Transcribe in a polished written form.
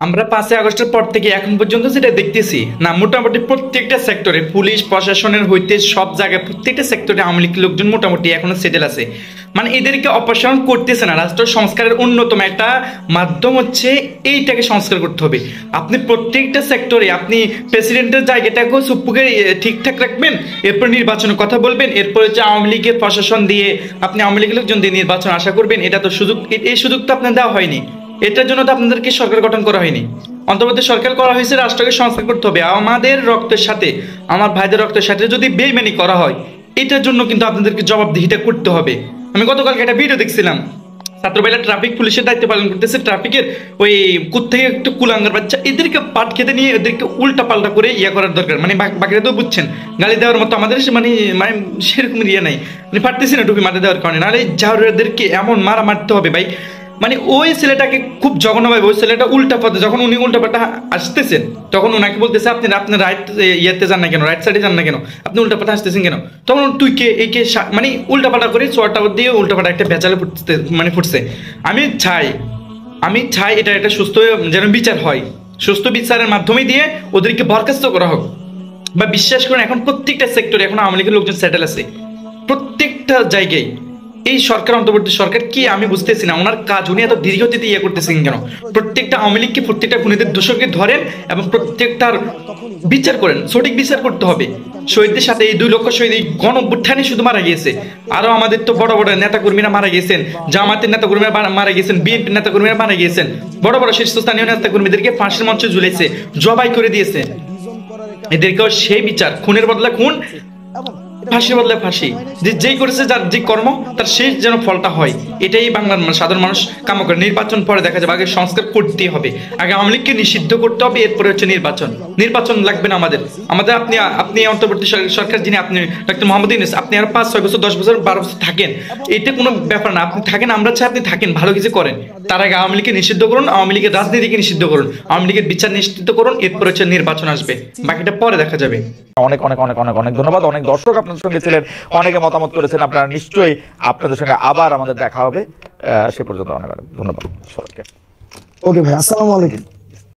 আমরা 5ই আগস্টের পর থেকে এখন পর্যন্ত যেটা দেখতেছি না, মোটামুটি প্রত্যেকটা সেক্টরে পুলিশ প্রশাসনের হইতে সব জায়গায় প্রত্যেকটা সেক্টরে আওয়ামী লীগ লোকজন মোটামুটি এখনো সেটেল আছে। মানে এদেরকে অপসারণ করতেছে না। রাষ্ট্র সংস্কারের অন্যতম একটা মাধ্যম হচ্ছে এইটাকে সংস্কার করতে হবে। আপনি প্রত্যেকটা সেক্টরে আপনি প্রেসিডেন্টের জায়গাটাকেও সুপ্পুকে ঠিকঠাক রাখবেন, এরপর নির্বাচনের কথা বলবেন, এরপর হচ্ছে আওয়ামী লীগের প্রশাসন দিয়ে আপনি আওয়ামী লীগের লোকজন দিয়ে নির্বাচন আশা করবেন। এটা তো সুযোগ, এই সুযোগ তো আপনার দেওয়া হয়নি। এটার জন্য তো আপনাদেরকে সরকার গঠন করা হয়নি। অন্তর্বর্তী সরকার করা হয়েছে রাষ্ট্রকে সংস্কার করতে হবে। আমাদের রক্তের সাথে, আমার ভাইদের রক্তের সাথে যদি বেইমানি করা হয়, এটার জন্য কিন্তু আপনাদেরকে জবাবদিহিতা করতে হবে। আমি গতকালকে একটা ভিডিও দেখছিলাম, ছাত্রবেলা ট্রাফিক পুলিশের দায়িত্ব পালন করতেছে, ট্রাফিকের ওই থেকে একটু কুলাঙ্গার বাচ্চা, এদেরকে পাট খেতে নিয়ে এদেরকে উল্টা পাল্টা করে ইয়া করার দরকার। মানে বাকিরা তো বুঝছেন, গালি দেওয়ার মতো আমাদের মানে মানে সেরকম ইয়ে নাই, মানে পারতেছি না টুপি মাঠে দেওয়ার কারণে। নাহলে জাহরুদেরকে এমন মারা মারতে হবে ভাই। মানে ওই ছেলেটাকে খুব জঘন্য ভাবে, ওই ছেলেটা উল্টা পথে, যখন উনি উল্টা পথে আসতেছেন তখন ওনাকে বলতেছে আপনি আপনি রাইট ইয়েতে যান না কেন, রাইট সাইডে যান না কেন, আপনি উল্টা পথে আসতেছেন কেন? তখন তুই কে একে মানে উল্টা পাল্টা করে চোরটা দিয়ে উল্টা পাল্টা একটা বেচালে ফুটছে। আমি চাই এটা একটা সুস্থ যেন বিচার হয়, সুস্থ বিচারের মাধ্যমে দিয়ে ওদেরকে বরখাস্ত করা হোক। বা বিশ্বাস করেন এখন প্রত্যেকটা সেক্টরে এখন আওয়ামী লীগের লোকজন সেটেল আছে, প্রত্যেকটা জায়গায়। এই সরকার, অন্তর্বর্তী সরকার কি আমি বুঝতেছি না ওনার কাজ, উনি এত দীর্ঘতিতে ইয়ে করতেছেন কেন? প্রত্যেকটা আওয়ামী লীগকে, প্রত্যেকটা খুনিদের দোষকে ধরেন এবং প্রত্যেকটার বিচার করেন, সঠিক বিচার করতে হবে। শহীদদের সাথে এই 2 লক্ষ শহীদ এই গণ অভ্যুত্থানে শুধু মারা গিয়েছে, আরো আমাদের তো বড় বড় নেতাকর্মীরা মারা গিয়েছেন, জামাতের নেতাকর্মীরা মারা গিয়েছেন, বিএনপির নেতাকর্মীরা মারা গিয়েছেন, বড় বড় শীর্ষস্থানীয় নেতাকর্মীদেরকে ফাঁসির মঞ্চে ঝুলেছে, জবাই করে দিয়েছে। এদেরকেও সেই বিচার, খুনের বদলা খুন, ফাঁসির বদলে ফাঁসি, যেই করেছে যার যে কর্ম তার শেষ যেন ফলটা হয়, এটাই বাংলার সাধারণ মানুষ কাম্য করে। নির্বাচন পরে দেখা যাবে, আগে সংস্কার করতেই হবে, আগে আওয়ামী লীগকে নিষিদ্ধ করতে হবে, এরপরে হচ্ছে নির্বাচন লাগবে না আমাদের। আপনি অন্তর্বর্তী সরকার যিনি, আপনি ডক্টর মোহাম্মদ ইউনূস, আপনি আর 5-6 বছর 10 বছর 12 বছর থাকেন, এটা কোনো ব্যাপার না। আপনি থাকেন, আমরা চাই আপনি থাকেন, ভালো কিছু করেন। তার আগে আওয়ামী লীগকে নিষিদ্ধ করুন, আওয়ামী লীগের রাজনীতিকে নিষিদ্ধ করুন, আওয়ামী লীগের বিচার নিশ্চিত করুন, এরপর হচ্ছে নির্বাচন আসবে, বাকিটা পরে দেখা যাবে। অনেক অনেক অনেক অনেক অনেক ধন্যবাদ। অনেক দর্শক আপনাদের সঙ্গে ছিলেন, অনেকে মতামত করেছেন। আপনারা নিশ্চয়ই, আপনাদের সঙ্গে আবার আমাদের দেখা হবে। সে পর্যন্ত অনেক অনেক ধন্যবাদ সবাইকে। ওকে ভাই, আসসালামু আলাইকুম।